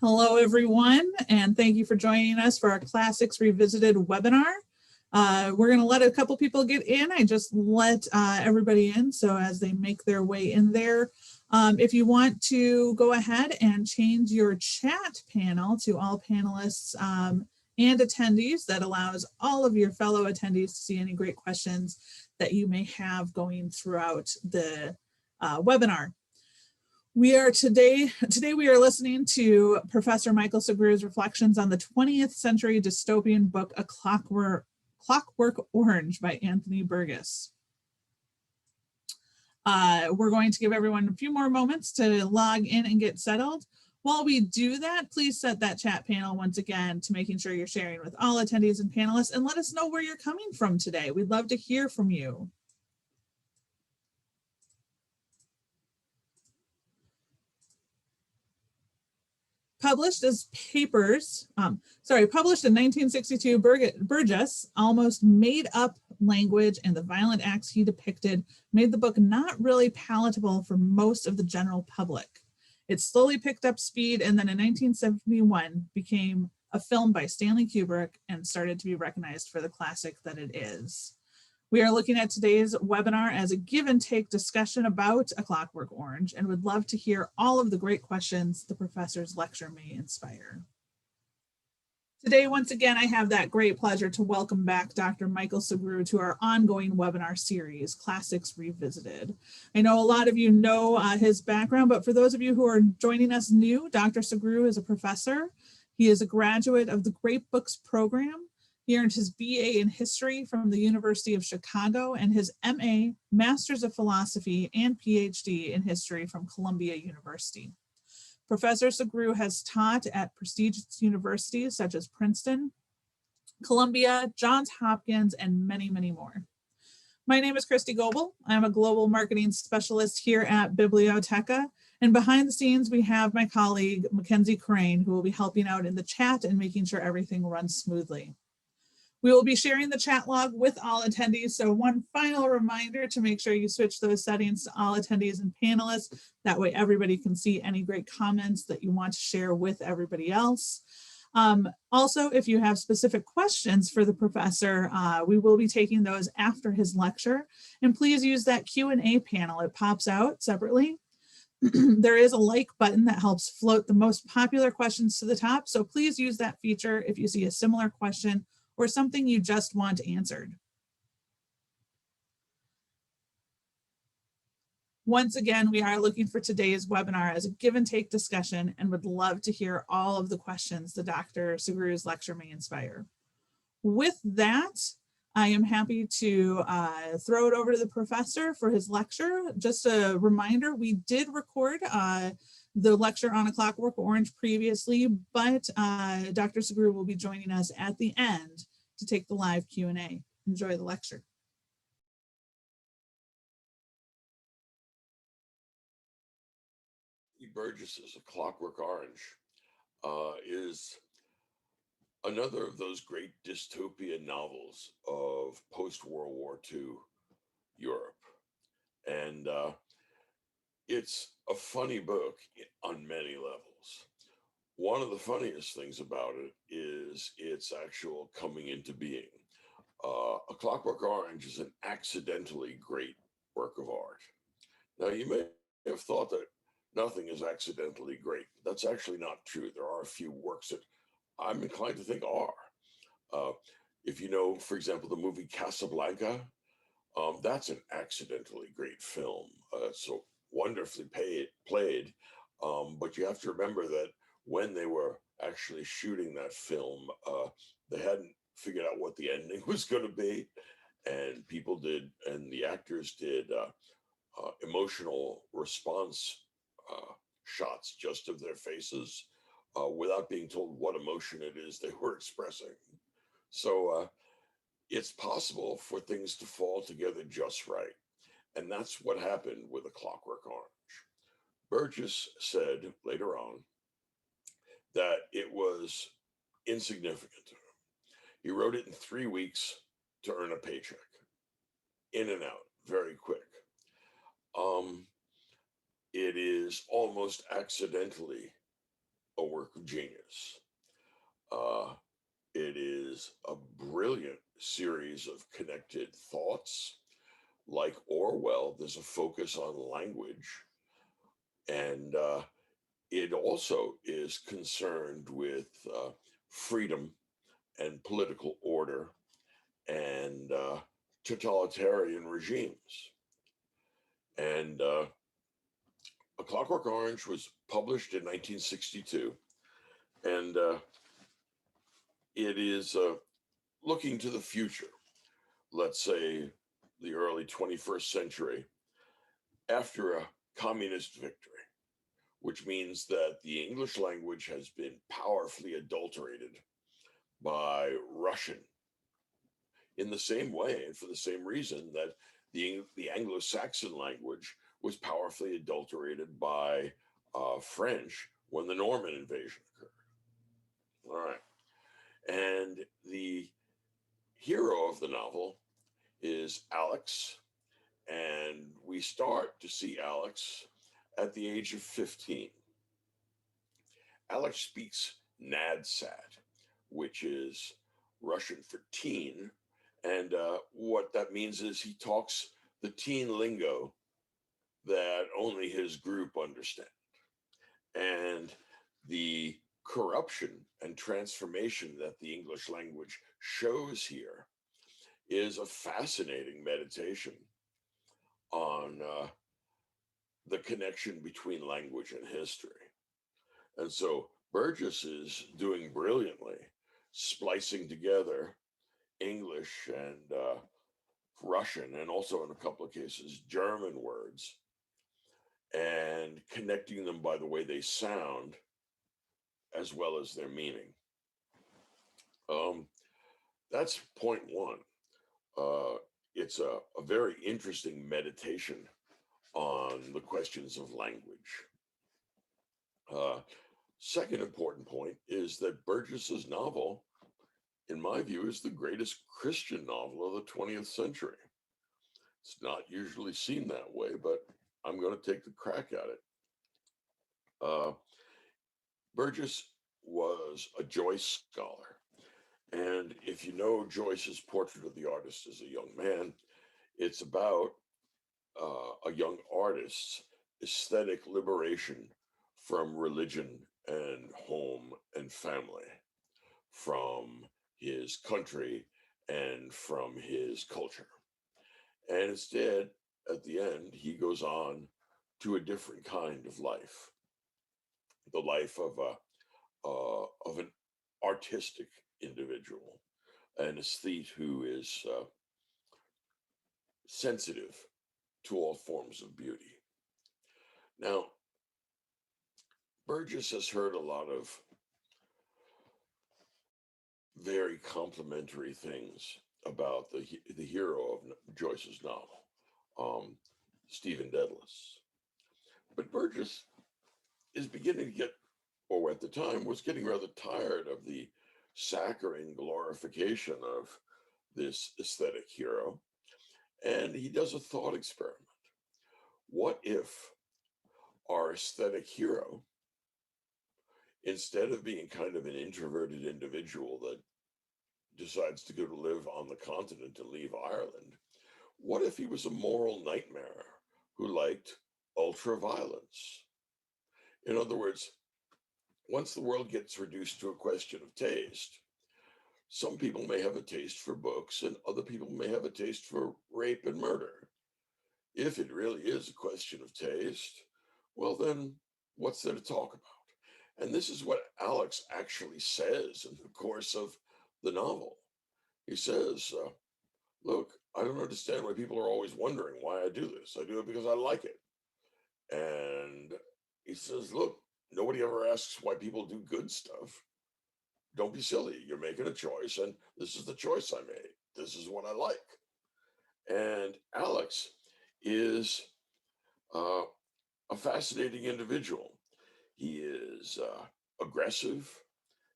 Hello, everyone, and thank you for joining us for our Classics Revisited webinar. We're going to let a couple people get in. I just let everybody in, so as they make their way in there, if you want to go ahead and change your chat panel to all panelists and attendees, that allows all of your fellow attendees to see any great questions that you may have going throughout the webinar. Today we are listening to Professor Michael Sugrue's reflections on the 20th century dystopian book, A Clockwork Orange by Anthony Burgess. We're going to give everyone a few more moments to log in and get settled. While we do that, please set that chat panel once again to making sure you're sharing with all attendees and panelists, and let us know where you're coming from today. We'd love to hear from you. Published in 1962, Burgess almost made up language, and the violent acts he depicted made the book not really palatable for most of the general public. It slowly picked up speed, and then in 1971 became a film by Stanley Kubrick and started to be recognized for the classic that it is. We are looking at today's webinar as a give and take discussion about A Clockwork Orange, and would love to hear all of the great questions the professor's lecture may inspire. Today, once again, I have that great pleasure to welcome back Dr. Michael Sugrue to our ongoing webinar series, Classics Revisited. I know a lot of you know his background, but for those of you who are joining us new, Dr. Sugrue is a professor. He is a graduate of the Great Books program. He earned his BA in History from the University of Chicago and his MA, Masters of Philosophy, and Ph.D. in History from Columbia University. Professor Sugrue has taught at prestigious universities such as Princeton, Columbia, Johns Hopkins, and many, many more. My name is Christy Goebel. I'm a global marketing specialist here at Bibliotheca. And behind the scenes, we have my colleague, Mackenzie Crane, who will be helping out in the chat and making sure everything runs smoothly. We will be sharing the chat log with all attendees, so one final reminder to make sure you switch those settings to all attendees and panelists. That way everybody can see any great comments that you want to share with everybody else. Also, if you have specific questions for the professor, we will be taking those after his lecture. And please use that Q&A panel. It pops out separately. There is a like button that helps float the most popular questions to the top, so please use that feature if you see a similar question or something you just want answered. Once again, we are looking for today's webinar as a give and take discussion, and would love to hear all of the questions the Dr. Sugrue's lecture may inspire. With that, I am happy to throw it over to the professor for his lecture. Just a reminder, we did record the lecture on A Clockwork Orange previously, but Dr. Sugrue will be joining us at the end to take the live Q&A. Enjoy the lecture. Burgess's A Clockwork Orange is another of those great dystopian novels of post-World War II Europe. And it's a funny book on many levels. One of the funniest things about it is its actual coming into being. A Clockwork Orange is an accidentally great work of art. Now, you may have thought that nothing is accidentally great. That's actually not true. There are a few works that I'm inclined to think are. If you know, for example, the movie Casablanca, that's an accidentally great film. So wonderfully played, but you have to remember that when they were actually shooting that film, they hadn't figured out what the ending was going to be, and people did, and the actors did emotional response shots just of their faces without being told what emotion it is they were expressing. So it's possible for things to fall together just right. And that's what happened with A Clockwork Orange. Burgess said later on that it was insignificant to him. He wrote it in 3 weeks to earn a paycheck, in and out, very quick. It is almost accidentally a work of genius. Uh, it is a brilliant series of connected thoughts. Like Orwell, there's a focus on language, and it also is concerned with freedom and political order and totalitarian regimes. And A Clockwork Orange was published in 1962, and it is looking to the future, let's say the early 21st century, after a communist victory, which means that the English language has been powerfully adulterated by Russian in the same way and for the same reason that the Anglo-Saxon language was powerfully adulterated by French when the Norman invasion occurred. All right. And the hero of the novel is Alex. And we start to see Alex at the age of 15. Alex speaks Nadsat, which is Russian for teen. And what that means is he talks the teen lingo that only his group understand. And the corruption and transformation that the English language shows here is a fascinating meditation on the connection between language and history. And so Burgess is doing brilliantly, splicing together English and Russian, and also in a couple of cases, German words, and connecting them by the way they sound as well as their meaning. That's point one. It's a very interesting meditation on the questions of language. Second important point is that Burgess's novel, in my view, is the greatest Christian novel of the 20th century. It's not usually seen that way, but I'm going to take the crack at it. Burgess was a Joyce scholar. And if you know Joyce's Portrait of the Artist as a young man, it's about a young artist's aesthetic liberation from religion and home and family, from his country and from his culture. And instead, at the end, he goes on to a different kind of life, the life of an artistic individual, an aesthete who is sensitive to all forms of beauty. Now, Burgess has heard a lot of very complimentary things about the hero of Joyce's novel, Stephen Dedalus. But Burgess is beginning to get, or at the time was getting rather tired of the saccharine glorification of this aesthetic hero. And he does a thought experiment. What if our aesthetic hero, instead of being kind of an introverted individual that decides to go to live on the continent and leave Ireland, what if he was a moral nightmare who liked ultra-violence? In other words, once the world gets reduced to a question of taste, some people may have a taste for books and other people may have a taste for rape and murder. If it really is a question of taste, well then, what's there to talk about? And this is what Alex actually says in the course of the novel. He says, look, I don't understand why people are always wondering why I do this. I do it because I like it. And he says, look, nobody ever asks why people do good stuff. Don't be silly. You're making a choice, and this is the choice I made. This is what I like. And Alex is a fascinating individual. He is aggressive.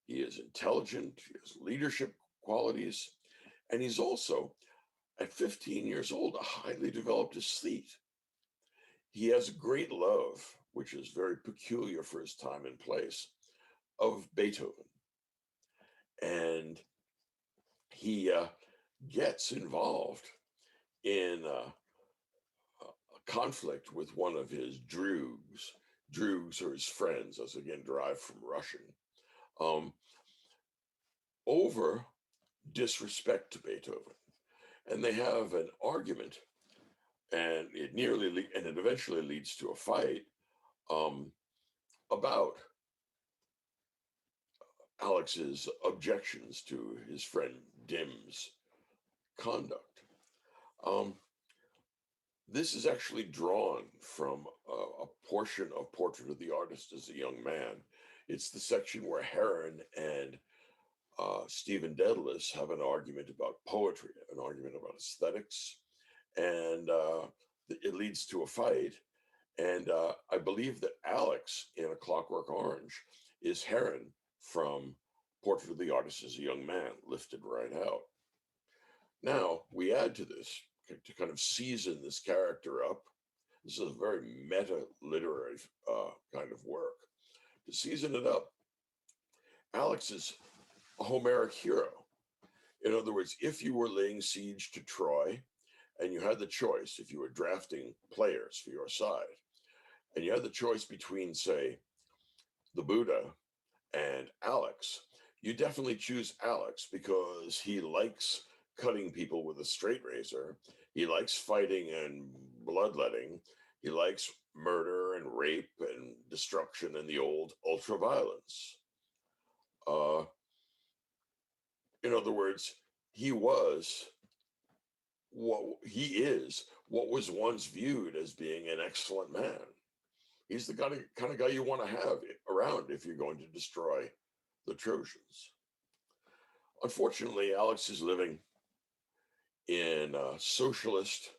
He is intelligent. He has leadership qualities. And he's also, at 15 years old, a highly developed aesthete. He has a great love, which is very peculiar for his time and place, of Beethoven. And he gets involved in a conflict with one of his droogs. Droogs are his friends, as again derived from Russian, um, over disrespect to Beethoven. And they have an argument, and it eventually leads to a fight um, about Alex's objections to his friend Dim's conduct. Um, this is actually drawn from a portion of Portrait of the Artist as a Young Man. It's the section where Heron and Stephen Dedalus have an argument about poetry, an argument about aesthetics, and it leads to a fight. And I believe that Alex in A Clockwork Orange is Heron from Portrait of the Artist as a Young Man, lifted right out. Now, we add to this to kind of season this character up. This is a very meta literary kind of work. To season it up, Alex is a Homeric hero. In other words, if you were laying siege to Troy and you had the choice, if you were drafting players for your side, and you had the choice between, say, the Buddha and Alex, you definitely choose Alex because he likes cutting people with a straight razor. He likes fighting and bloodletting. He likes murder and rape and destruction and the old ultraviolence. In other words, he is what was once viewed as being an excellent man. He's the kind of guy you want to have around if you're going to destroy the Trojans. Unfortunately, Alex is living in a socialist,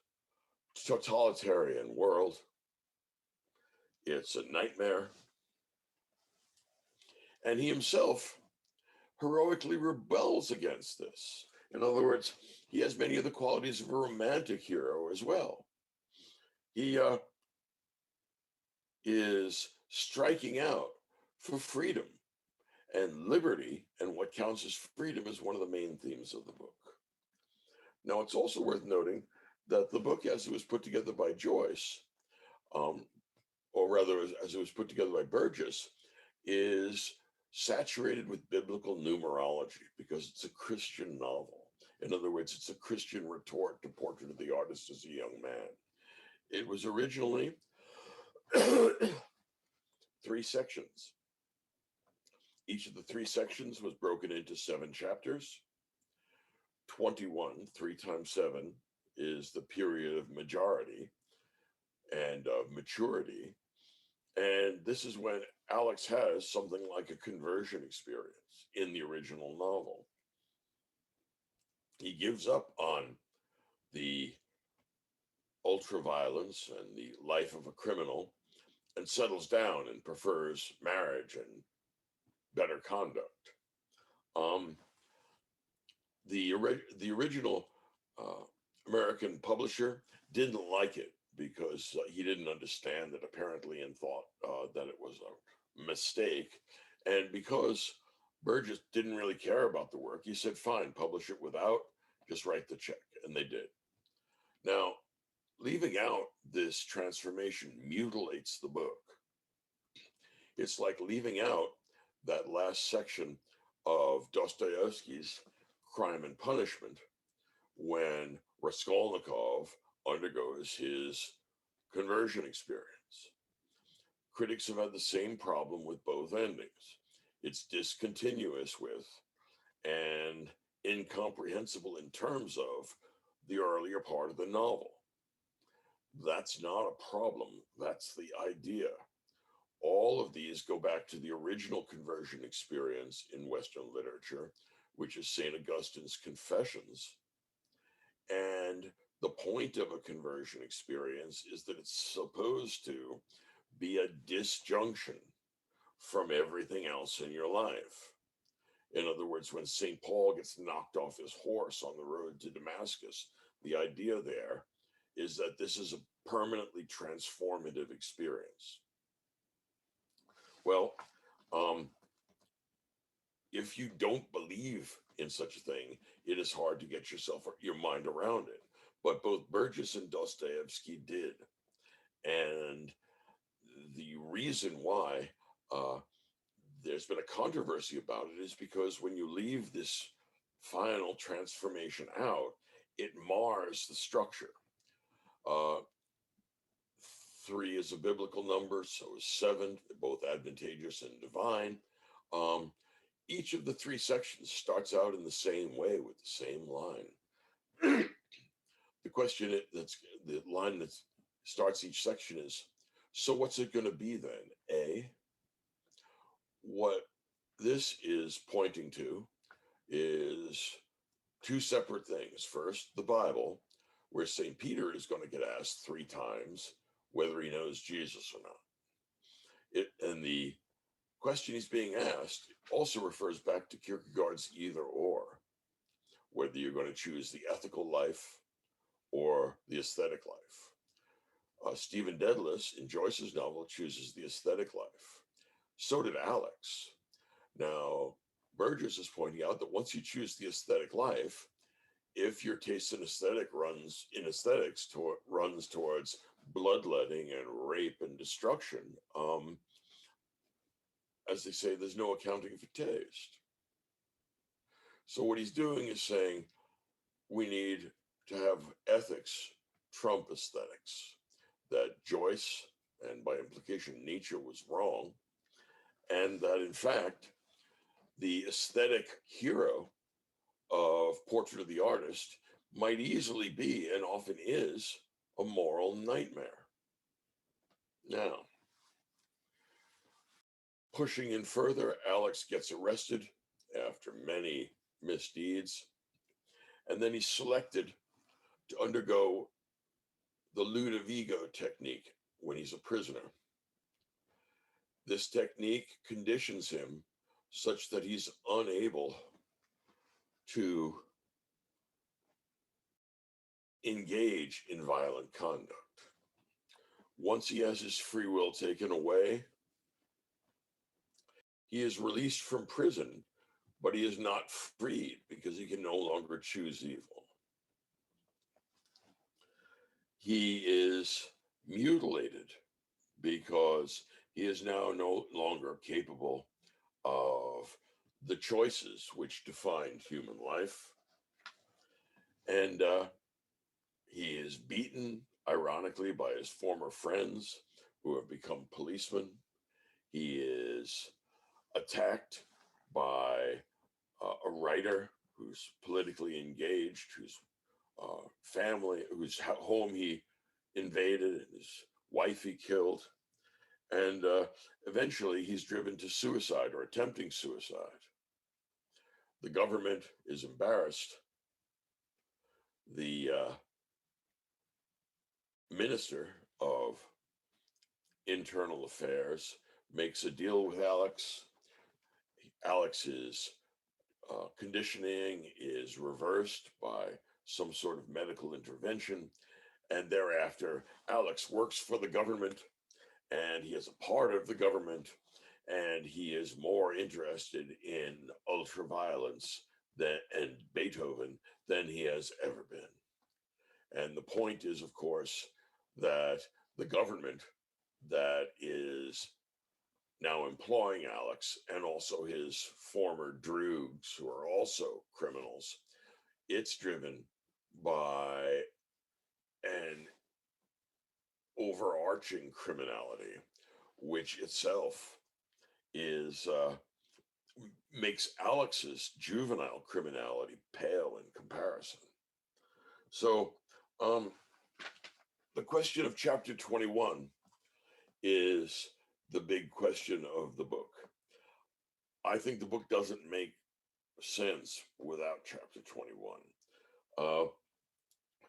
totalitarian world. It's a nightmare. And he himself heroically rebels against this. In other words, he has many of the qualities of a romantic hero as well. He is striking out for freedom and liberty, and what counts as freedom is one of the main themes of the book. Now, it's also worth noting that the book, as it was put together by Joyce, or rather, as it was put together by Burgess, is saturated with biblical numerology because it's a Christian novel. In other words, it's a Christian retort to Portrait of the Artist as a Young Man. It was originally 3 sections. Each of the 3 sections was broken into 7 chapters. 21, 3 times 7, is the period of majority and of maturity. And this is when Alex has something like a conversion experience in the original novel. He gives up on the ultraviolence and the life of a criminal and settles down and prefers marriage and better conduct. The original American publisher didn't like it because he didn't understand it apparently and thought that it was a mistake. And because Burgess didn't really care about the work, he said, fine, publish it without, just write the check. And they did. Now, leaving out this transformation mutilates the book. It's like leaving out that last section of Dostoevsky's Crime and Punishment when Raskolnikov undergoes his conversion experience. Critics have had the same problem with both endings. It's discontinuous with and incomprehensible in terms of the earlier part of the novel. That's not a problem. That's the idea. All of these go back to the original conversion experience in Western literature, which is St. Augustine's Confessions. And the point of a conversion experience is that it's supposed to be a disjunction from everything else in your life. In other words, when St. Paul gets knocked off his horse on the road to Damascus, the idea there is that this is a permanently transformative experience. Well, if you don't believe in such a thing, it is hard to get your mind around it. But both Burgess and Dostoevsky did. And the reason why there's been a controversy about it is because when you leave this final transformation out, it mars the structure. 3 is a biblical number, so is 7, both advantageous and divine. Each of the 3 sections starts out in the same way with the same line. The question that's the line that starts each section is, so what's it going to be then? A, what this is pointing to is 2 separate things. First, the Bible, where St. Peter is going to get asked 3 times whether he knows Jesus or not. And the question he's being asked also refers back to Kierkegaard's either or, whether you're going to choose the ethical life or the aesthetic life. Stephen Dedalus, in Joyce's novel, chooses the aesthetic life. So did Alex. Now, Burgess is pointing out that once you choose the aesthetic life, if your taste in aesthetics runs towards bloodletting and rape and destruction, as they say, there's no accounting for taste. So what he's doing is saying we need to have ethics trump aesthetics, that Joyce, and by implication Nietzsche, was wrong, and that in fact the aesthetic hero of Portrait of the Artist might easily be, and often is, a moral nightmare. Now, pushing in further, Alex gets arrested after many misdeeds, and then he's selected to undergo the Ludovico technique when he's a prisoner. This technique conditions him such that he's unable to engage in violent conduct. Once he has his free will taken away, he is released from prison, but he is not freed because he can no longer choose evil. He is mutilated because he is now no longer capable of the choices which defined human life. And he is beaten, ironically, by his former friends who have become policemen. He is attacked by a writer who's politically engaged, whose family, whose home he invaded, and his wife he killed. And eventually he's driven to suicide or attempting suicide. The government is embarrassed. The minister of Internal Affairs makes a deal with Alex. Alex's conditioning is reversed by some sort of medical intervention. And thereafter, Alex works for the government, and he is a part of the government, and he is more interested in ultraviolence and Beethoven than he has ever been. And the point is, of course, that the government that is now employing Alex, and also his former droogs, who are also criminals, it's driven by an overarching criminality, which itself is makes Alex's juvenile criminality pale in comparison. So the question of chapter 21 is the big question of the book. I think the book doesn't make sense without chapter 21.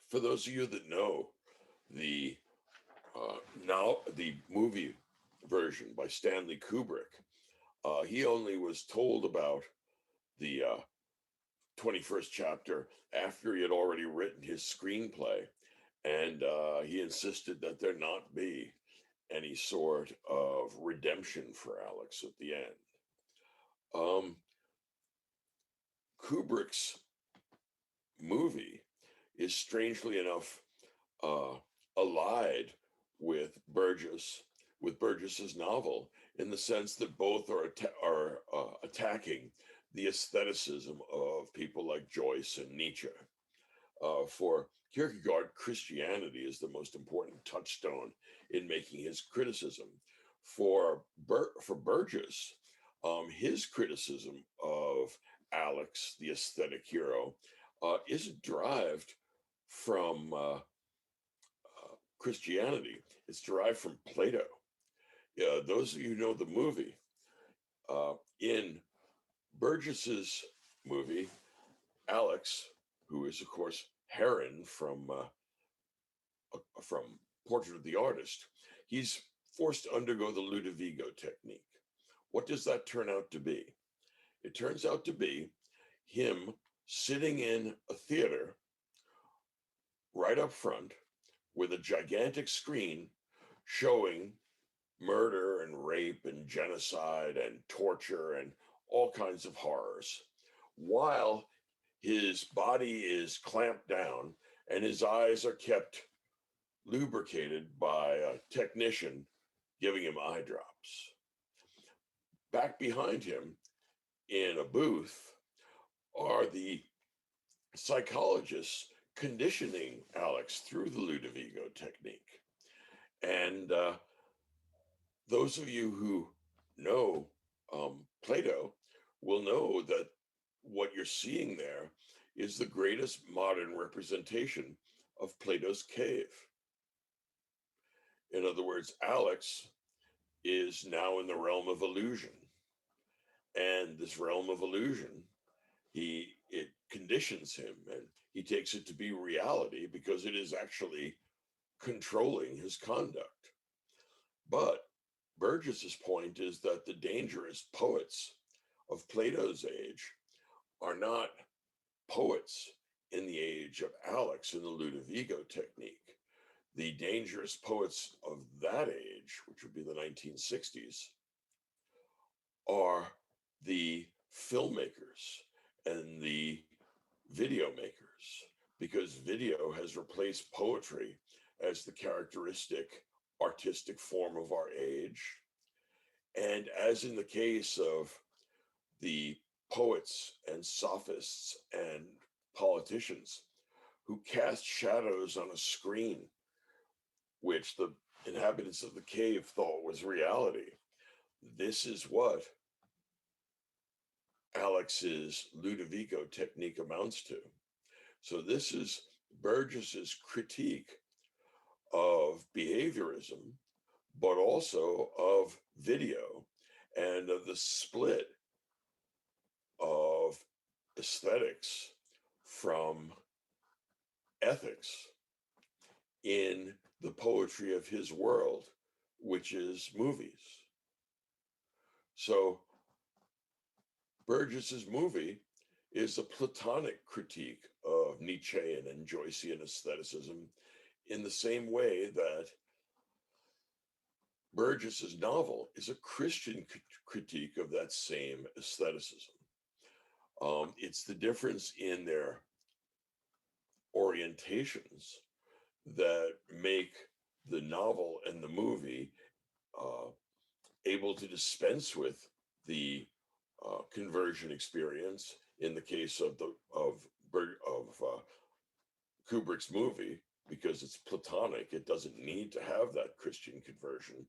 For those of you that know the movie version by Stanley Kubrick, he only was told about the 21st chapter after he had already written his screenplay, and he insisted that there not be any sort of redemption for Alex at the end. Kubrick's movie is strangely enough allied with Burgess's novel, in the sense that both are attacking the aestheticism of people like Joyce and Nietzsche. For Kierkegaard, Christianity is the most important touchstone in making his criticism. For Burgess, his criticism of Alex, the aesthetic hero, isn't derived from Christianity. It's derived from Plato. Those of you who know the movie, in Burgess's movie, Alex, who is of course Heron from Portrait of the Artist, he's forced to undergo the Ludovico technique. What does that turn out to be? It turns out to be him sitting in a theater right up front with a gigantic screen showing murder and rape and genocide and torture and all kinds of horrors, while his body is clamped down and his eyes are kept lubricated by a technician giving him eye drops. Back behind him in a booth are the psychologists conditioning Alex through the Ludovico technique. And those of you who know Plato will know that what you're seeing there is the greatest modern representation of Plato's cave. In other words, Alex is now in the realm of illusion. And this realm of illusion, it conditions him, and he takes it to be reality because it is actually controlling his conduct. But Burgess's point is that the dangerous poets of Plato's age are not poets in the age of Alex in the Ludovico technique. The dangerous poets of that age, which would be the 1960s, are the filmmakers and the video makers, because video has replaced poetry as the characteristic artistic form of our age. And as in the case of the poets and sophists and politicians who cast shadows on a screen, which the inhabitants of the cave thought was reality, this is what Alex's Ludovico technique amounts to. So this is Burgess's critique of behaviorism, but also of video and of the split of aesthetics from ethics in the poetry of his world, which is movies. So Burgess's movie is a Platonic critique of Nietzschean and Joycean aestheticism, in the same way that Burgess's novel is a Christian critique of that same aestheticism. It's the difference in their orientations that make the novel and the movie able to dispense with the conversion experience in the case of Kubrick's movie, because it's Platonic. It doesn't need to have that Christian conversion.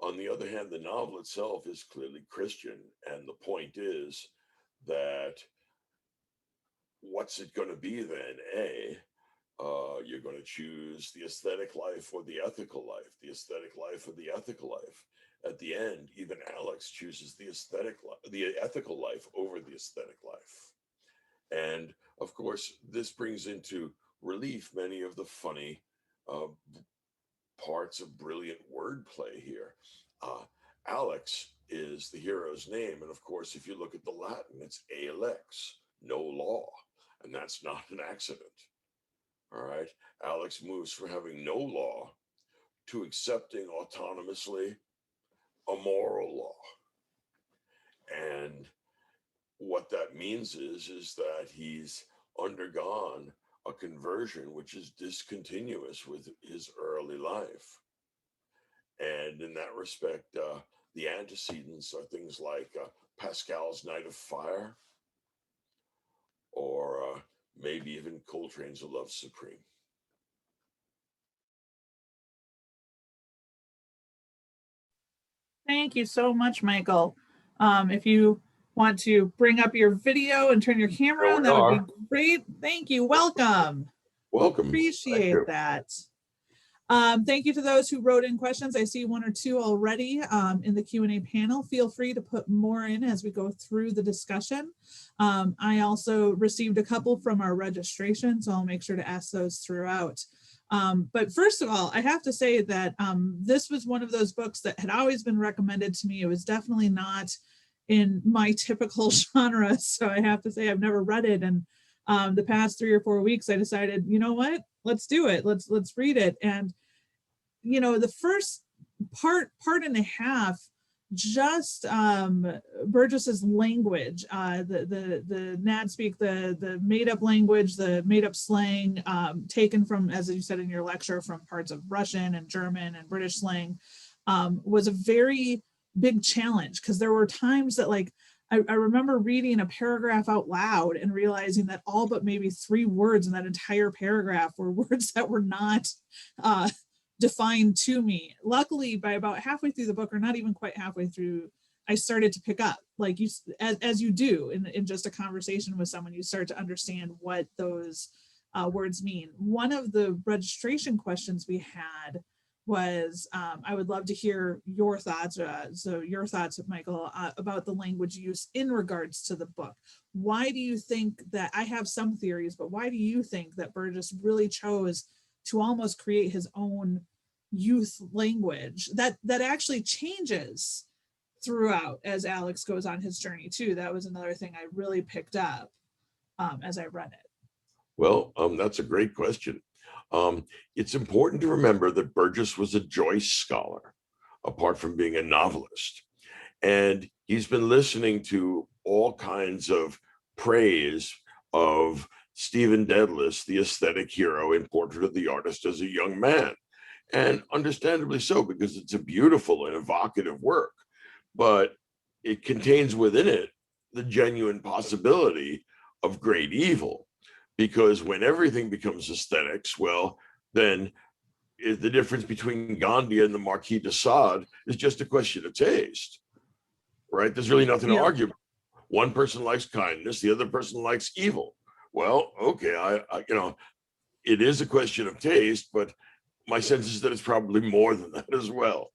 On the other hand, the novel itself is clearly Christian, and the point is that what's it going to be then? You're going to choose the aesthetic life or the ethical life, the aesthetic life or the ethical life. At the end, even Alex chooses the ethical life over the aesthetic life. And of course, this brings into relief many of the funny parts of brilliant wordplay here. Alex is the hero's name. And of course, if you look at the Latin, it's alex, no law. And that's not an accident. All right. Alex moves from having no law to accepting autonomously a moral law. And what that means is that he's undergone a conversion which is discontinuous with his early life. And in that respect, the antecedents are things like Pascal's Night of Fire, or maybe even Coltrane's A Love Supreme. Thank you so much, Michael. If you want to bring up your video and turn your camera on, that would be great. Thank you. Welcome. Welcome. Appreciate that. Thank you to those who wrote in questions. I see one or two already in the Q&A panel. Feel free to put more in as we go through the discussion. I also received a couple from our registration, so I'll make sure to ask those throughout. But first of all, I have to say that this was one of those books that had always been recommended to me. It was definitely not in my typical genre, so I have to say I've never read it. And the past 3 or 4 weeks, I decided, you know what, let's do it. Let's read it. And you know, the first part and a half, just Burgess's language, the Nadspeak, the made up language, the made up slang, taken from, as you said in your lecture, from parts of Russian and German and British slang, was a very big challenge, because there were times that, like, I remember reading a paragraph out loud and realizing that all but maybe 3 words in that entire paragraph were words that were not defined to me. Luckily, by about halfway through the book, or not even quite halfway through, I started to pick up, like you, as you do in just a conversation with someone, you start to understand what those words mean. One of the registration questions we had was, I would love to hear your thoughts, Michael, about the language use in regards to the book. Why do you think that, I have some theories, but why do you think that Burgess really chose to almost create his own youth language that actually changes throughout as Alex goes on his journey too? That was another thing I really picked up as I read it. Well, that's a great question. It's important to remember that Burgess was a Joyce scholar, apart from being a novelist. And he's been listening to all kinds of praise of Stephen Dedalus, the aesthetic hero in Portrait of the Artist as a Young Man. And understandably so, because it's a beautiful and evocative work, but it contains within it the genuine possibility of great evil. Because when everything becomes aesthetics, well, then the difference between Gandhi and the Marquis de Sade is just a question of taste, right? There's really nothing to argue about. One person likes kindness, the other person likes evil. Well, okay, I you know, it is a question of taste, but my sense is that it's probably more than that as well.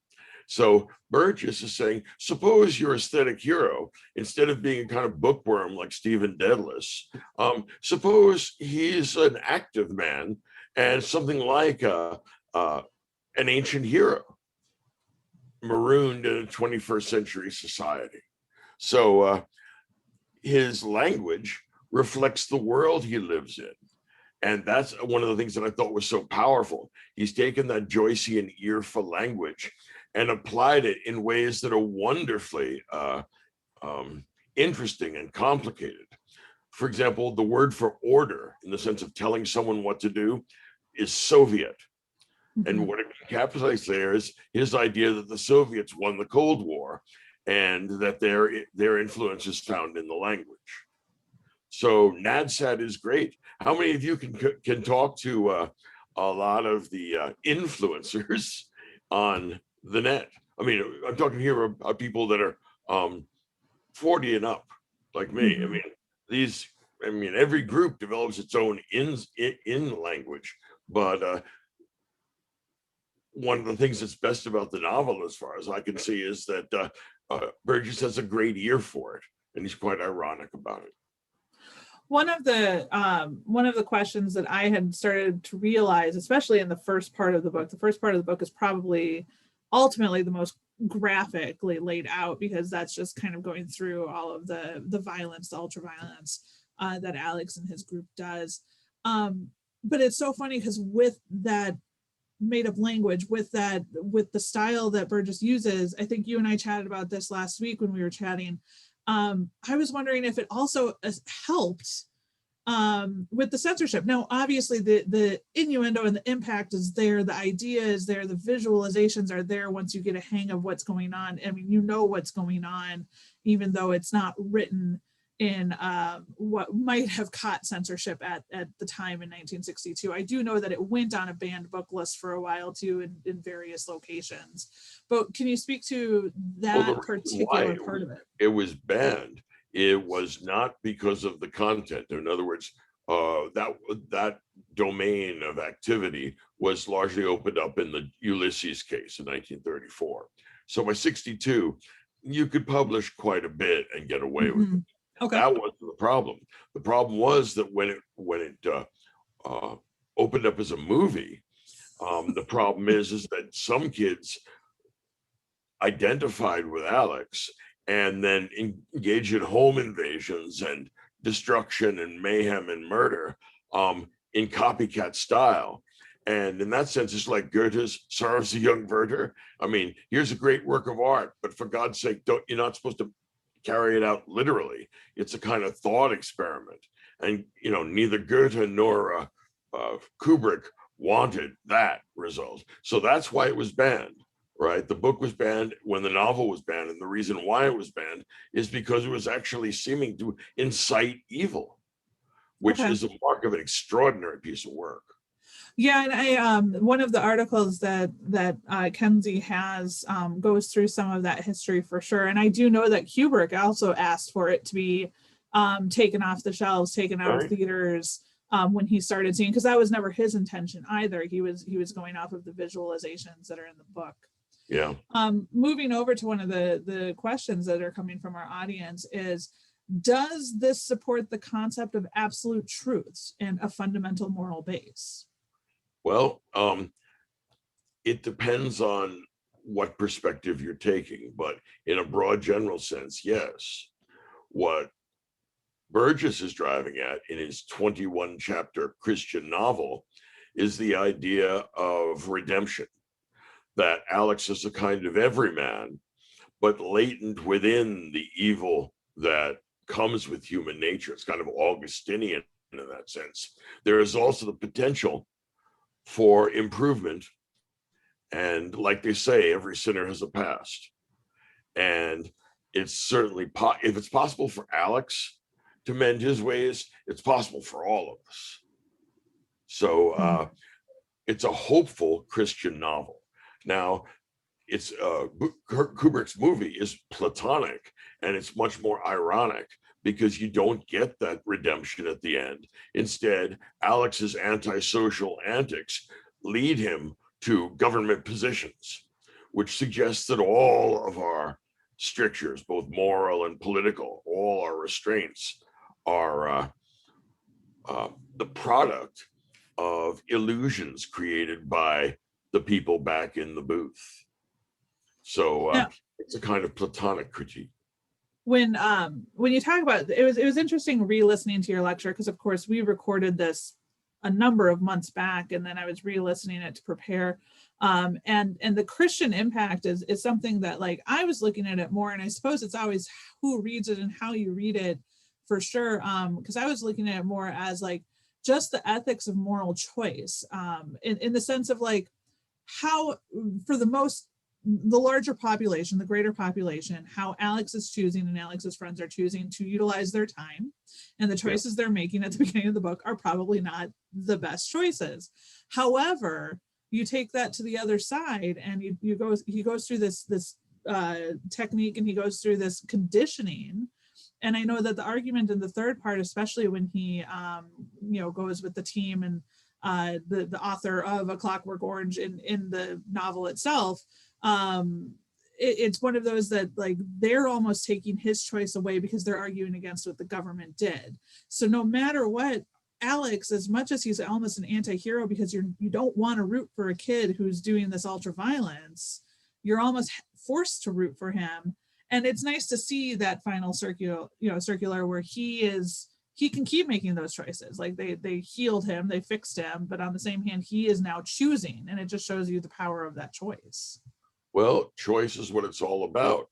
So Burgess is saying, suppose your aesthetic hero, instead of being a kind of bookworm like Stephen Dedalus, suppose he's an active man and something like an ancient hero, marooned in a 21st century society. So his language reflects the world he lives in. And that's one of the things that I thought was so powerful. He's taken that Joycean ear for language and applied it in ways that are wonderfully interesting and complicated. For example, the word for order, in the sense of telling someone what to do, is Soviet. Mm-hmm. And what it encapsulates there is his idea that the Soviets won the Cold War and that their influence is found in the language. So NADSAT is great. How many of you can talk to a lot of the influencers on the net? I mean, I'm talking here about people that are 40 and up, like me. Mm-hmm. I mean, every group develops its own in language, but one of the things that's best about the novel, as far as I can see, is that Burgess has a great ear for it, and he's quite ironic about it. One of the questions that I had started to realize, especially in the first part of the book is probably ultimately the most graphically laid out, because that's just kind of going through all of the violence, the ultra violence that Alex and his group does. But it's so funny because with that made up language, with the style that Burgess uses, I think you and I chatted about this last week when we were chatting. I was wondering if it also helped with the censorship. Now, obviously, the innuendo and the impact is there. The idea is there. The visualizations are there once you get a hang of what's going on. I mean, you know what's going on, even though it's not written in what might have caught censorship at the time in 1962. I do know that it went on a banned book list for a while too in various locations. But can you speak to that particular part of it? It was banned. It was not because of the content. In other words, that domain of activity was largely opened up in the Ulysses case in 1934. So by 62, you could publish quite a bit and get away with it. Okay. That wasn't the problem. The problem was that when it opened up as a movie, the problem is that some kids identified with Alex and then engage in home invasions and destruction and mayhem and murder in copycat style. And in that sense, it's like Goethe's Sorrows of Young Werther. I mean, here's a great work of art, but for God's sake, you're not supposed to carry it out literally. It's a kind of thought experiment. And, you know, neither Goethe nor Kubrick wanted that result. So that's why it was banned. Right, the book was banned when the novel was banned, and the reason why it was banned is because it was actually seeming to incite evil, which is a mark of an extraordinary piece of work. Yeah, and I one of the articles that Kenzie has goes through some of that history for sure, and I do know that Kubrick also asked for it to be taken off the shelves, taken out of theaters when he started seeing, because that was never his intention either. He was going off of the visualizations that are in the book. Yeah. Moving over to one of the questions that are coming from our audience is, does this support the concept of absolute truths and a fundamental moral base? Well, it depends on what perspective you're taking, but in a broad general sense, yes. What Burgess is driving at in his 21 chapter Christian novel is the idea of redemption. That Alex is a kind of everyman, but latent within the evil that comes with human nature. It's kind of Augustinian in that sense. There is also the potential for improvement. And like they say, every sinner has a past. And it's certainly, if it's possible for Alex to mend his ways, it's possible for all of us. So it's a hopeful Christian novel. Now, it's Kubrick's movie is Platonic, and it's much more ironic because you don't get that redemption at the end. Instead, Alex's antisocial antics lead him to government positions, which suggests that all of our strictures, both moral and political, all our restraints are the product of illusions created by the people back in the booth. So it's a kind of Platonic critique. When you talk about it was interesting re-listening to your lecture, because of course we recorded this a number of months back, and then I was re-listening it to prepare. And the Christian impact is something that, like, I was looking at it more, and I suppose it's always who reads it and how you read it for sure. Because I was looking at it more as like just the ethics of moral choice, in the sense of like how, for the larger population, the greater population, how Alex is choosing and Alex's friends are choosing to utilize their time, and the choices they're making at the beginning of the book are probably not the best choices. However, you take that to the other side, and he goes through this technique, and he goes through this conditioning. And I know that the argument in the third part, especially when he goes with the team and the author of A Clockwork Orange in the novel itself, it's one of those that, like, they're almost taking his choice away because they're arguing against what the government did. So no matter what, Alex, as much as he's almost an anti-hero because you don't want to root for a kid who's doing this ultra violence, you're almost forced to root for him. And it's nice to see that final circular where he can keep making those choices. Like they healed him, they fixed him, but on the same hand, he is now choosing, and it just shows you the power of that choice. Well, choice is what it's all about.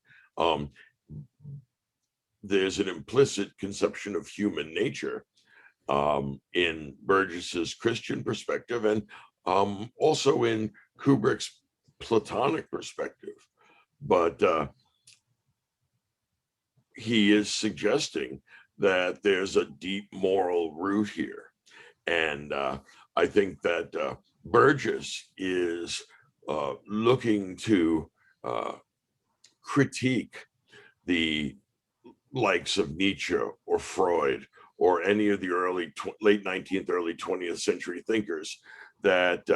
there's an implicit conception of human nature in Burgess's Christian perspective, and also in Kubrick's Platonic perspective. But he is suggesting that there's a deep moral root here. And I think that Burgess is looking to critique the likes of Nietzsche or Freud or any of the late 19th, early 20th century thinkers that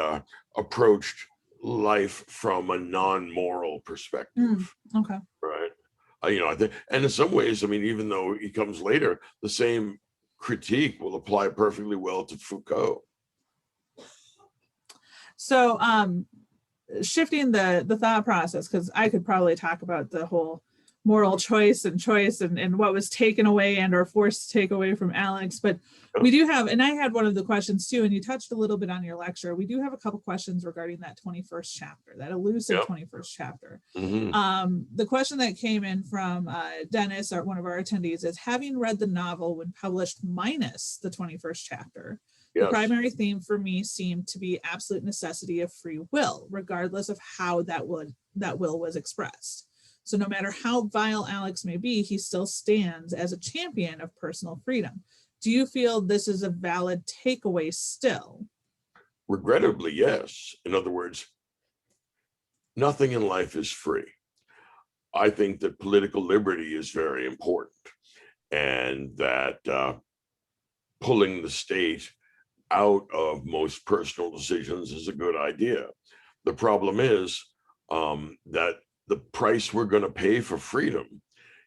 approached life from a non-moral perspective. Okay. Right. I think, and in some ways, I mean, even though he comes later, the same critique will apply perfectly well to Foucault. So shifting the thought process, because I could probably talk about the whole moral choice and what was taken away and or forced to take away from Alex, but we do have, and I had one of the questions too, and you touched a little bit on your lecture, we do have a couple questions regarding that 21st chapter, that elusive 21st chapter. The question that came in from Dennis, one of our attendees, is having read the novel when published minus the 21st chapter, the primary theme for me seemed to be absolute necessity of free will, regardless of how that will was expressed. So no matter how vile Alex may be, he still stands as a champion of personal freedom. Do you feel this is a valid takeaway still? Regrettably, yes. In other words, nothing in life is free. I think that political liberty is very important, and that pulling the state out of most personal decisions is a good idea. The problem is that the price we're going to pay for freedom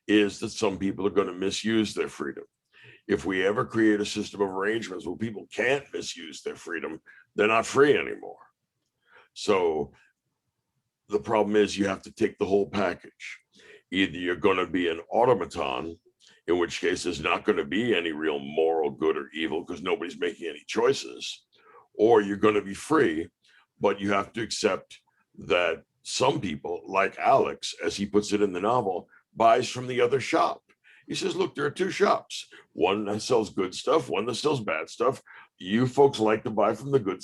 is that some people are going to misuse their freedom. If we ever create a system of arrangements where people can't misuse their freedom, they're not free anymore. So the problem is you have to take the whole package. Either you're going to be an automaton, in which case there's not going to be any real moral good or evil because nobody's making any choices, or you're going to be free, but you have to accept that some people, like Alex, as he puts it in the novel, buys from the other shop. He says, look, there are two shops, one that sells good stuff, one that sells bad stuff. You folks like to buy from the good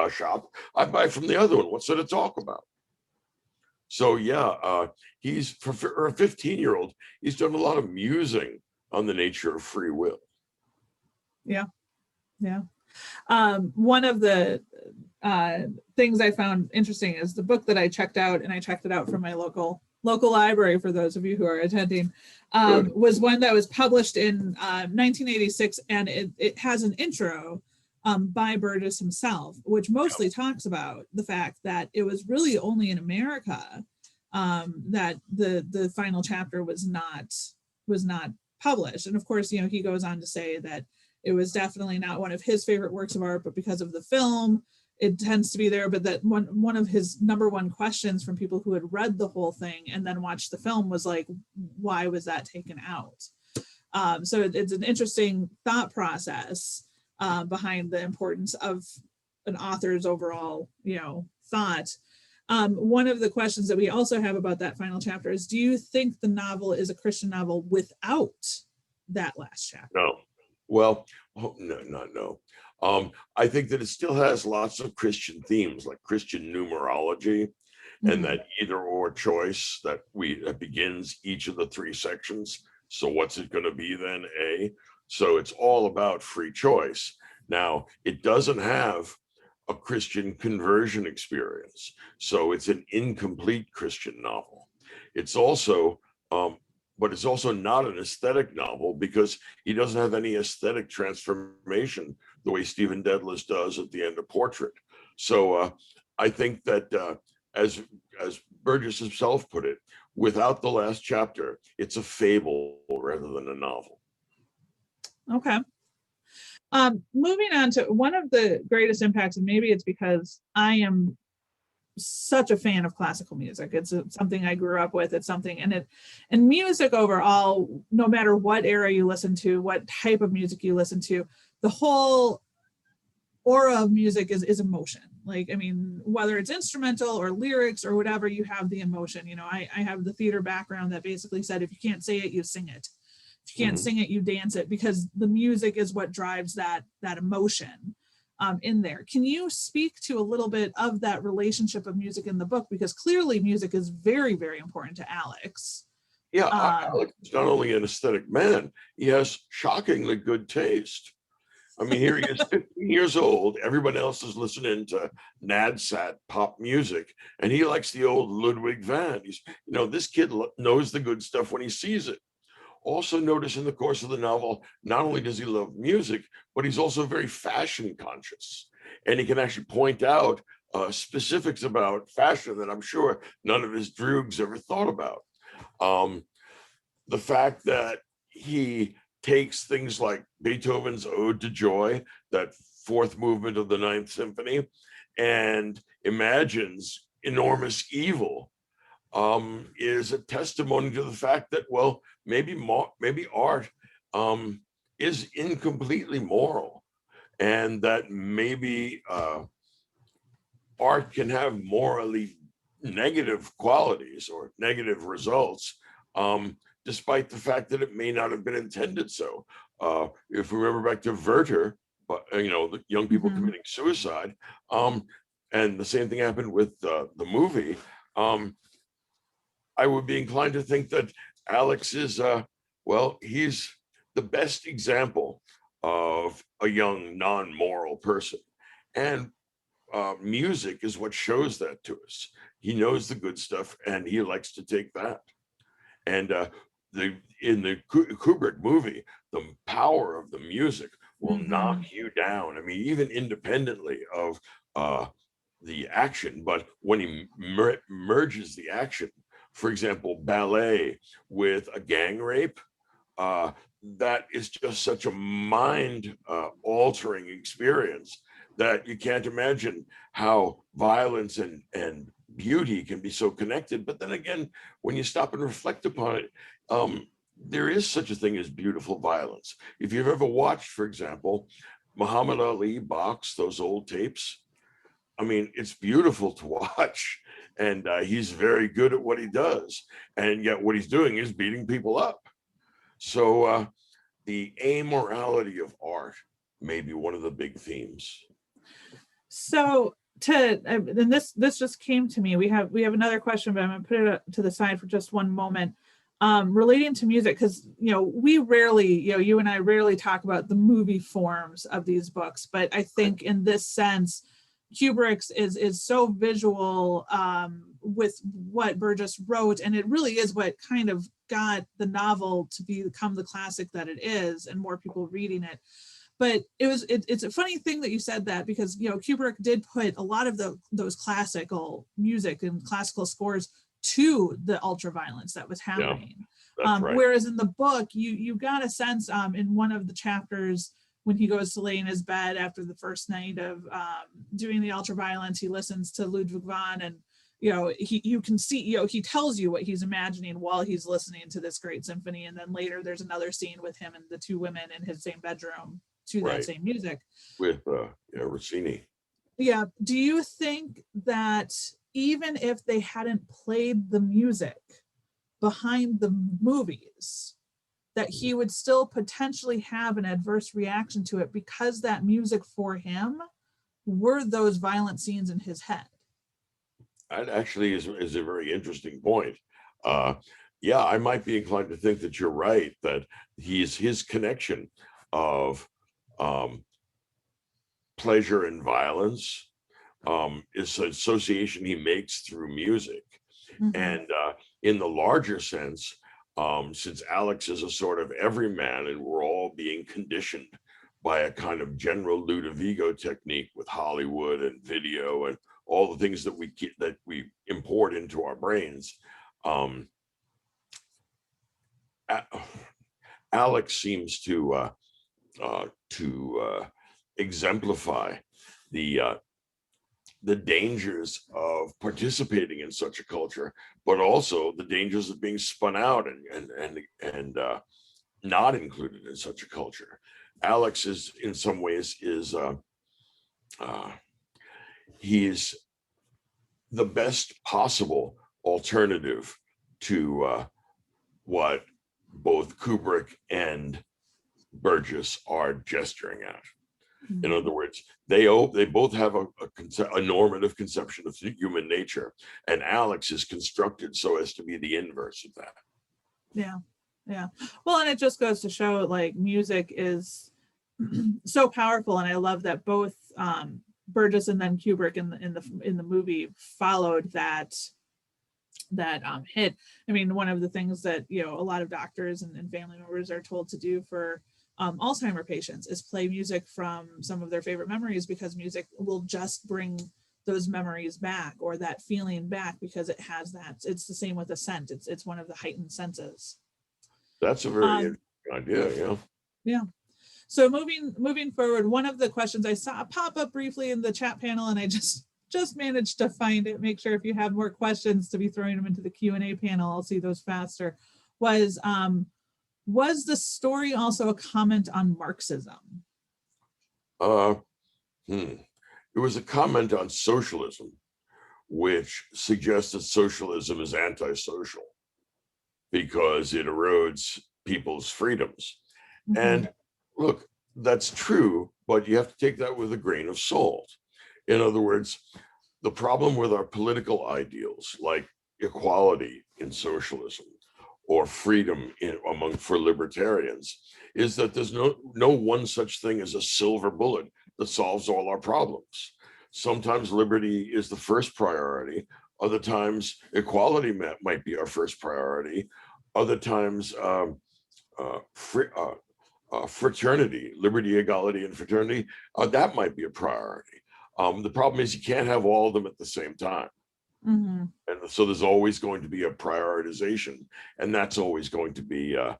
shop. I buy from the other one. What's there to talk about? So yeah, he's, for a 15-year-old, he's done a lot of musing on the nature of free will. Yeah. One of the things I found interesting is the book that I checked out, and I checked it out from my local library for those of you who are attending, was one that was published in 1986, and it has an intro by Burgess himself, which mostly talks about the fact that it was really only in America that the final chapter was not published. And of course, he goes on to say that it was definitely not one of his favorite works of art, but because of the film, it tends to be there. But that one of his number one questions from people who had read the whole thing and then watched the film was like, why was that taken out? So it's an interesting thought process behind the importance of an author's overall, thought. One of the questions that we also have about that final chapter is, do you think the novel is a Christian novel without that last chapter? No. Well, no. I think that it still has lots of Christian themes, like Christian numerology, and that either or choice that begins each of the three sections. So what's it going to be then? A. So it's all about free choice. Now, it doesn't have a Christian conversion experience, so it's an incomplete Christian novel. It's also but it's also not an aesthetic novel, because he doesn't have any aesthetic transformation the way Stephen Dedalus does at the end of Portrait. So I think that as Burgess himself put it, without the last chapter, it's a fable rather than a novel. Okay. Moving on to one of the greatest impacts, and maybe it's because I am such a fan of classical music. It's something I grew up with. It's something, and music overall, no matter what era you listen to, what type of music you listen to, the whole aura of music is emotion. Like, I mean, whether it's instrumental or lyrics or whatever, you have the emotion. I have the theater background that basically said, if you can't say it, you sing it. If you can't sing it, you dance it, because the music is what drives that emotion in there. Can you speak to a little bit of that relationship of music in the book? Because clearly music is very, very important to Alex. Yeah, Alex is not only an aesthetic man, he has shockingly good taste. I mean, here he is, 15 years old. Everyone else is listening to NADSAT pop music, and he likes the old Ludwig van. He's, this kid knows the good stuff when he sees it. Also notice in the course of the novel, not only does he love music, but he's also very fashion conscious. And he can actually point out specifics about fashion that I'm sure none of his droogs ever thought about. The fact that he takes things like Beethoven's Ode to Joy, that fourth movement of the Ninth Symphony, and imagines enormous evil is a testimony to the fact that, well, maybe art is incompletely moral, and that maybe art can have morally negative qualities or negative results, despite the fact that it may not have been intended so. If we remember back to Werther, the young people committing suicide, and the same thing happened with the movie, I would be inclined to think that Alex is, he's the best example of a young, non-moral person. And music is what shows that to us. He knows the good stuff, and he likes to take that. And in the Kubrick movie, the power of the music will knock you down. I mean, even independently of the action, but when he merges the action, for example, ballet with a gang rape, that is just such a mind-altering experience that you can't imagine how violence and beauty can be so connected. But then again, when you stop and reflect upon it, there is such a thing as beautiful violence. If you've ever watched, for example, Muhammad Ali box, those old tapes, I mean, it's beautiful to watch, and he's very good at what he does, and yet what he's doing is beating people up. So the amorality of art may be one of the big themes. So and this just came to me. We have another question, but I'm going to put it to the side for just one moment. Relating to music, because we rarely, you and I rarely talk about the movie forms of these books, but I think in this sense, Kubrick's is so visual with what Burgess wrote, and it really is what kind of got the novel to become the classic that it is, and more people reading it. But it's a funny thing that you said that, because Kubrick did put a lot of those classical music and classical scores to the ultra violence that was happening. Yeah, right. Whereas in the book, you got a sense in one of the chapters, when he goes to lay in his bed after the first night of doing the ultra violence, he listens to Ludwig van, and you can see, he tells you what he's imagining while he's listening to this great symphony. And then later there's another scene with him and the two women in his same bedroom to that same music with Rossini. Yeah. Do you think that even if they hadn't played the music behind the movies, that he would still potentially have an adverse reaction to it, because that music for him were those violent scenes in his head? That actually is a very interesting point. Yeah, I might be inclined to think that you're right, that his connection of pleasure and violence is an association he makes through music. And in the larger sense, since Alex is a sort of everyman, and we're all being conditioned by a kind of general Ludovico technique with Hollywood and video and all the things that we import into our brains, Alex seems to exemplify the dangers of participating in such a culture, but also the dangers of being spun out and not included in such a culture. Alex is, in some ways, he's the best possible alternative to what both Kubrick and Burgess are gesturing at. In other words, they both have a normative conception of human nature, and Alex is constructed so as to be the inverse of that. Yeah, yeah. Well, and it just goes to show, like, music is so powerful, and I love that both Burgess and then Kubrick in the movie followed that hit. I mean, one of the things that, you know, a lot of doctors and family members are told to do for Alzheimer patients is play music from some of their favorite memories, because music will just bring those memories back, or that feeling back, because it has that. It's the same with a scent. It's one of the heightened senses. That's a very interesting idea. Yeah. Yeah. So moving forward, one of the questions I saw pop up briefly in the chat panel, and I just managed to find it, make sure if you have more questions to be throwing them into the Q&A panel, I'll see those faster, was the story also a comment on Marxism? It was a comment on socialism, which suggests that socialism is antisocial because it erodes people's freedoms. Mm-hmm. And look, that's true, but you have to take that with a grain of salt. In other words, the problem with our political ideals, like equality in socialism or freedom for libertarians, is that there's no one such thing as a silver bullet that solves all our problems. Sometimes liberty is the first priority. Other times equality might be our first priority. Other times fraternity, liberty, equality, and fraternity, that might be a priority. The problem is you can't have all of them at the same time. Mm-hmm. And so there's always going to be a prioritization, and that's always going to be a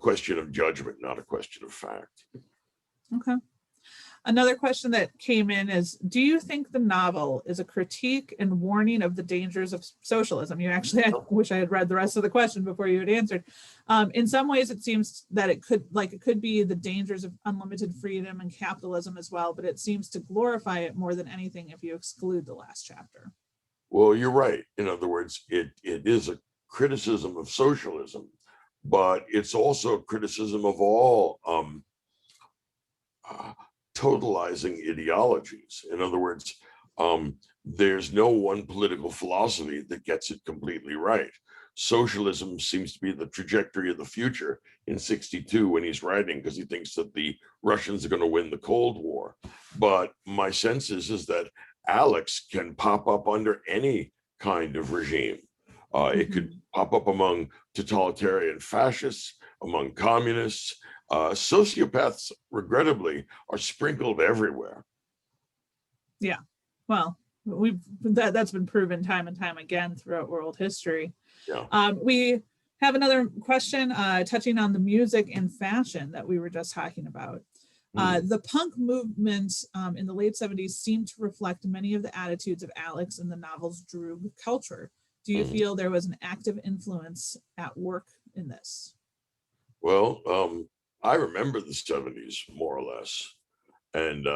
question of judgment, not a question of fact. Okay. Another question that came in is, do you think the novel is a critique and warning of the dangers of socialism? You actually, I wish I had read the rest of the question before you had answered. In some ways, it seems that it could be the dangers of unlimited freedom and capitalism as well, but it seems to glorify it more than anything if you exclude the last chapter. Well, you're right. In other words, it is a criticism of socialism, but it's also a criticism of all totalizing ideologies. In other words, there's no one political philosophy that gets it completely right. Socialism seems to be the trajectory of the future in '62 when he's writing, because he thinks that the Russians are going to win the Cold War. But my sense is that Alex can pop up under any kind of regime. It could pop up among totalitarian fascists, among communists. Sociopaths, regrettably, are sprinkled everywhere. Yeah, well, that's been proven time and time again throughout world history. Yeah. We have another question touching on the music and fashion that we were just talking about. The punk movement in the late 70s seemed to reflect many of the attitudes of Alex in the novel's Droog culture. Do you feel there was an active influence at work in this? Well, I remember the 70s more or less. And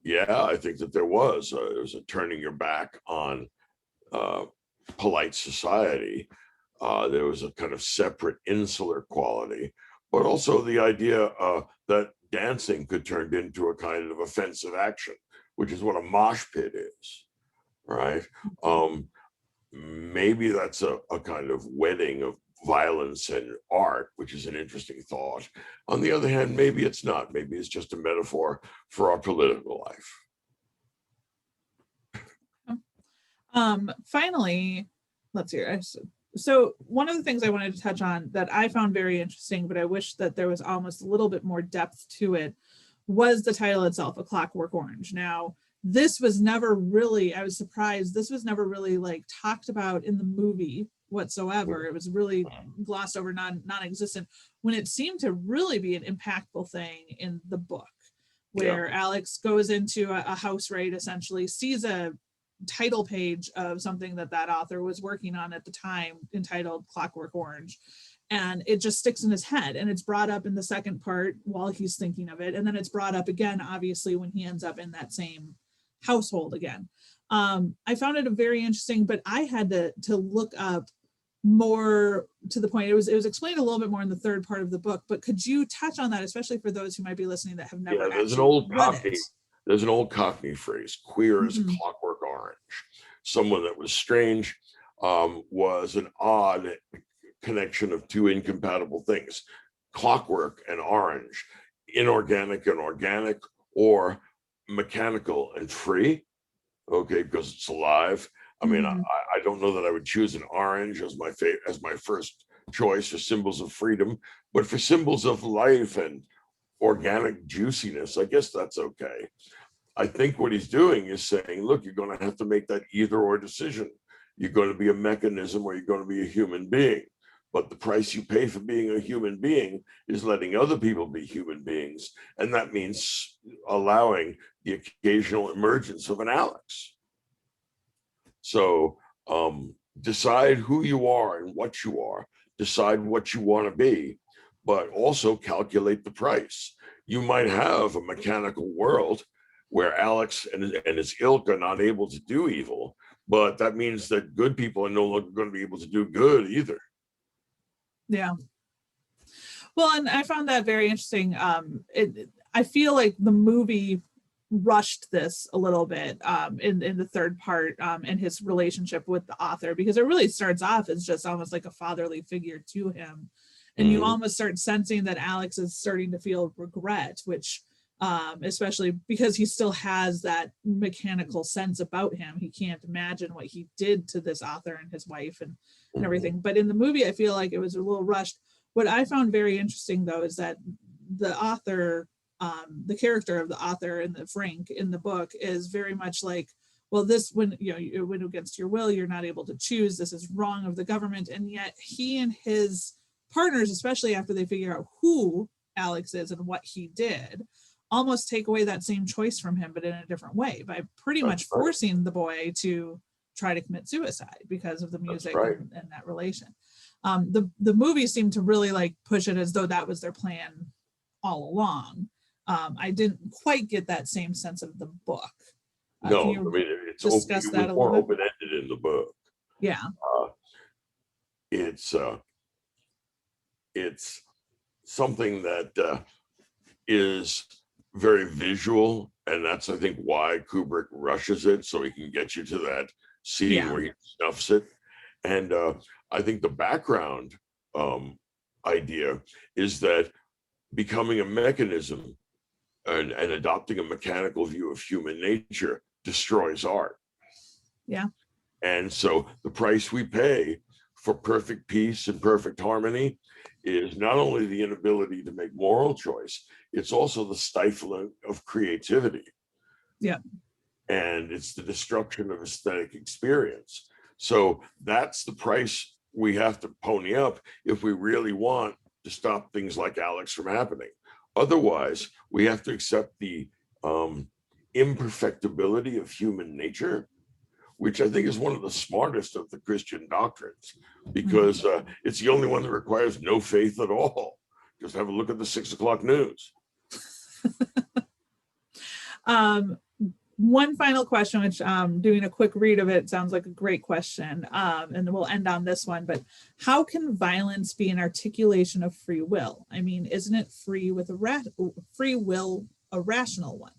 yeah, I think that there was a turning your back on polite society. There was a kind of separate insular quality, but also the idea that dancing could turn into a kind of offensive action, which is what a mosh pit is, right? Maybe that's a kind of wedding of violence and art, which is an interesting thought. On the other hand, maybe it's not. Maybe it's just a metaphor for our political life. Finally, let's see. So one of the things I wanted to touch on that I found very interesting, but I wish that there was almost a little bit more depth to it, was the title itself, A Clockwork Orange. Now, this was never really, I was surprised, this was never really like talked about in the movie whatsoever. It was really glossed over, non-existent, when it seemed to really be an impactful thing in the book, where Alex goes into a house raid, essentially sees a title page of something that author was working on at the time entitled Clockwork Orange, and it just sticks in his head, and it's brought up in the second part while he's thinking of it, and then it's brought up again obviously when he ends up in that same household again. I found it very interesting, but I had to look up more to the point. It was explained a little bit more in the third part of the book, but could you touch on that, especially for those who might be listening that have never read it? There's an old Cockney phrase, queer as a Mhm. clockwork orange. Someone that was strange was an odd connection of two incompatible things, clockwork and orange, inorganic and organic, or mechanical and free, okay, because it's alive. I mean, Mhm. I don't know that I would choose an orange as my first choice for symbols of freedom, but for symbols of life and organic juiciness, I guess that's okay. I think what he's doing is saying, look, you're going to have to make that either or decision. You're going to be a mechanism or you're going to be a human being. But the price you pay for being a human being is letting other people be human beings. And that means allowing the occasional emergence of an Alex. So decide who you are and what you are, decide what you want to be, but also calculate the price. You might have a mechanical world where Alex and his ilk are not able to do evil, but that means that good people are no longer going to be able to do good either. Yeah. Well, and I found that very interesting. I feel like the movie rushed this a little bit in the third part and his relationship with the author, because it really starts off as just almost like a fatherly figure to him. And you almost start sensing that Alex is starting to feel regret, which especially because he still has that mechanical sense about him. He can't imagine what he did to this author and his wife and everything. But in the movie, I feel like it was a little rushed. What I found very interesting, though, is that the author, the character of the author in the Frank in the book is very much like, well, this, when you went against your will, you're not able to choose. This is wrong of the government. And yet he and his partners, especially after they figure out who Alex is and what he did, almost take away that same choice from him, but in a different way, by pretty much forcing the boy to try to commit suicide because of the music and that relation. The movie seemed to really like push it as though that was their plan all along. I didn't quite get that same sense of the book. No, I mean, it's discuss that a little more bit? open-ended in the book. Yeah. It's something that is very visual, and that's, I think, why Kubrick rushes it, so he can get you to that scene where he snuffs it. And I think the background idea is that becoming a mechanism and adopting a mechanical view of human nature destroys art. Yeah. And so the price we pay for perfect peace and perfect harmony is not only the inability to make moral choice, it's also the stifling of creativity. Yeah. And it's the destruction of aesthetic experience. So that's the price we have to pony up if we really want to stop things like Alex from happening. Otherwise, we have to accept the imperfectibility of human nature, which I think is one of the smartest of the Christian doctrines, because it's the only one that requires no faith at all. Just have a look at the 6 o'clock news. One final question, which doing a quick read of it sounds like a great question, and we'll end on this one. But how can violence be an articulation of free will? I mean, isn't it free will a rational one?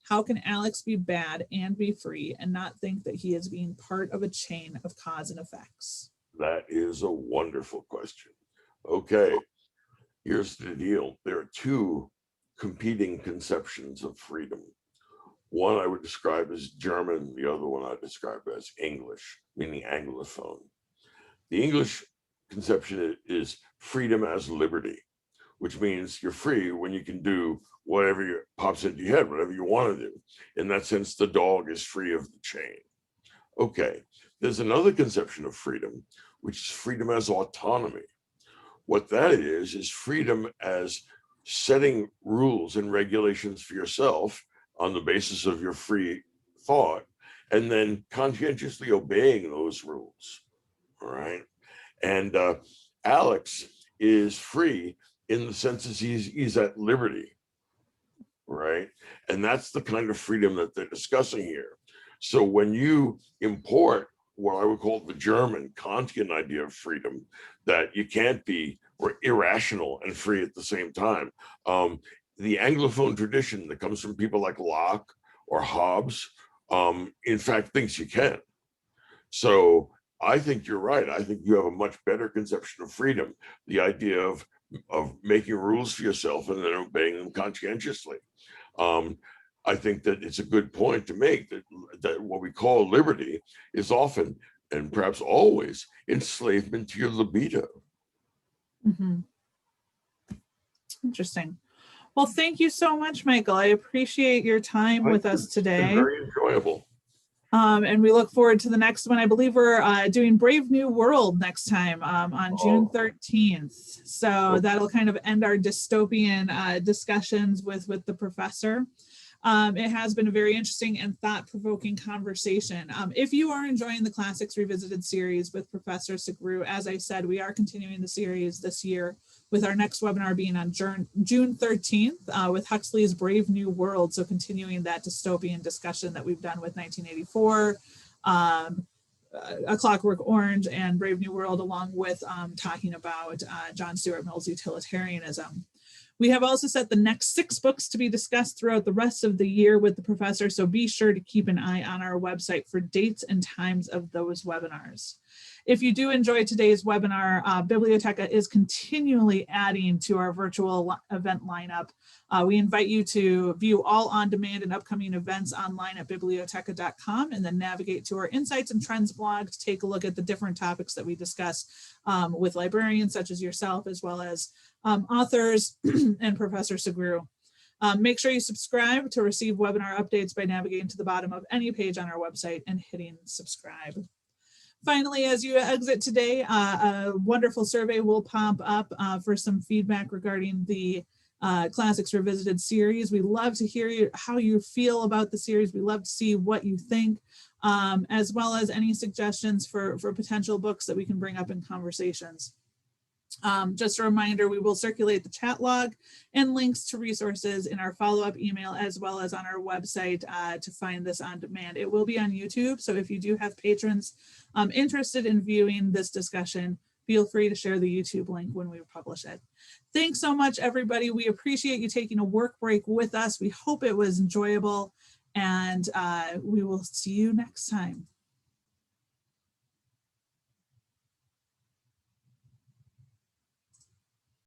How can Alex be bad and be free and not think that he is being part of a chain of cause and effects? That is a wonderful question. Okay, here's the deal. There are two competing conceptions of freedom. One I would describe as German, the other one I describe as English, meaning Anglophone. The English conception is freedom as liberty, which means you're free when you can do whatever pops into your head, whatever you want to do. In that sense, the dog is free of the chain. Okay, there's another conception of freedom, which is freedom as autonomy. What that is freedom as setting rules and regulations for yourself on the basis of your free thought, and then conscientiously obeying those rules. All right. And Alex is free in the sense that he's at liberty. Right. And that's the kind of freedom that they're discussing here. So when you import what I would call the German Kantian idea of freedom, that you can't be irrational and free at the same time. The Anglophone tradition that comes from people like Locke or Hobbes, in fact, thinks you can. So I think you're right. I think you have a much better conception of freedom, the idea of making rules for yourself and then obeying them conscientiously. I think that it's a good point to make that what we call liberty is often, and perhaps always, enslavement to your libido. Mm-hmm. Interesting. Well, thank you so much, Michael. I appreciate your time with us today. It's been very enjoyable. And we look forward to the next one. I believe we're doing Brave New World next time on June 13th. So that'll kind of end our dystopian discussions with the professor. It has been a very interesting and thought-provoking conversation. If you are enjoying the Classics Revisited series with Professor Sugrue, as I said, we are continuing the series this year with our next webinar being on June 13th with Huxley's Brave New World. So continuing that dystopian discussion that we've done with 1984, A Clockwork Orange, and Brave New World, along with talking about John Stuart Mill's utilitarianism. We have also set the next 6 books to be discussed throughout the rest of the year with the professor, so be sure to keep an eye on our website for dates and times of those webinars. If you do enjoy today's webinar, Bibliotheca is continually adding to our virtual event lineup. We invite you to view all on-demand and upcoming events online at bibliotheca.com and then navigate to our Insights and Trends blog to take a look at the different topics that we discuss with librarians such as yourself, as well as authors and Professor Sugrue. Make sure you subscribe to receive webinar updates by navigating to the bottom of any page on our website and hitting subscribe. Finally, as you exit today, a wonderful survey will pop up for some feedback regarding the Classics Revisited series. We love to hear how you feel about the series. We love to see what you think, as well as any suggestions for potential books that we can bring up in conversations. Just a reminder, we will circulate the chat log and links to resources in our follow-up email, as well as on our website to find this on demand. It will be on YouTube, so if you do have patrons interested in viewing this discussion, feel free to share the YouTube link when we publish it. Thanks so much, everybody. We appreciate you taking a work break with us. We hope it was enjoyable, and we will see you next time.